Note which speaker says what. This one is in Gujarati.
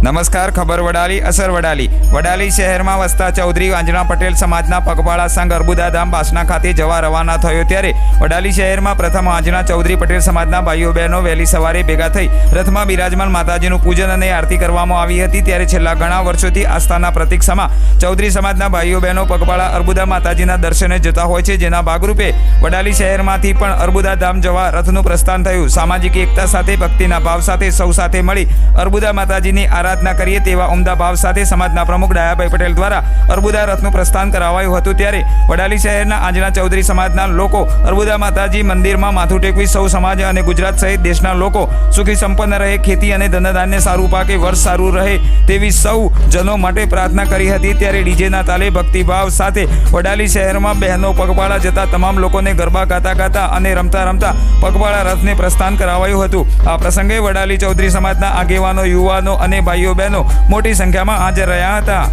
Speaker 1: નમસ્કાર. ખબર વડાલી, અસર વડાલી. વડાલી શહેરમાં વસતા ચૌધરી આંજણા પટેલ સમાજના પગપાળા સંઘ અર્બુદા ધામ બાસના ખાતે જવા રવાના થયો ત્યારે વડાલી શહેરમાં પ્રથમ આંજણા ચૌધરી પટેલ સમાજના ભાઈઓ બહેનો વહેલી સવારે ભેગા થઈ રથમાં બિરાજમાન માતાજીનું પૂજન અને આરતી કરવામાં આવી હતી. ત્યારે છેલ્લા ઘણા વર્ષોથી આસ્થાના પ્રતીક્ષામાં ચૌધરી સમાજના ભાઈઓ બહેનો પગપાળા અર્બુદા માતાજીના દર્શને જતા હોય છે, જેના ભાગરૂપે વડાલી શહેરમાંથી પણ અર્બુદા ધામ જવા રથનું પ્રસ્થાન થયું. સામાજિક એકતા સાથે ભક્તિના ભાવ સાથે સૌ સાથે મળી અર્બુદા માતાજીની આરાધના કરીએ તેવા ઉમદા ભાવ સાથે સમાજના પ્રમુખ ડાયાભાઈ પટેલ દ્વારા અર્બુદા રથનું પ્રસ્થાન કરાવાયું હતું. ત્યારે વડાલી શહેરના આંજણા ચૌધરી સમાજના લોકો અર્બુદા માતાજી મંદિરમાં માથું ટેકવી સૌ સમાજ અને ગુજરાત સહિત દેશના લોકો સુખી સંપન્ન રહે, ખેતી અને ધનધાન્ય સારું પાકે, વર્ષ સારું રહે તેવી સૌ જનો માટે પ્રાર્થના કરી હતી. ત્યારે ડીજેના તાલે ભક્તિભાવ સાથે વડાલી શહેરમાં બહેનો પગપાળા જતા તમામ લોકોને ગરબા ગાતા ગાતા અને રમતા રમતા પગપાળા રથને પ્રસ્થાન કરાવાયું હતું. આ પ્રસંગે વડાલી ચૌધરી સમાજના આગેવાનો, યુવાનો અને ભાઈઓ બહેનો મોટી સંખ્યામાં હાજર રહ્યા હતા.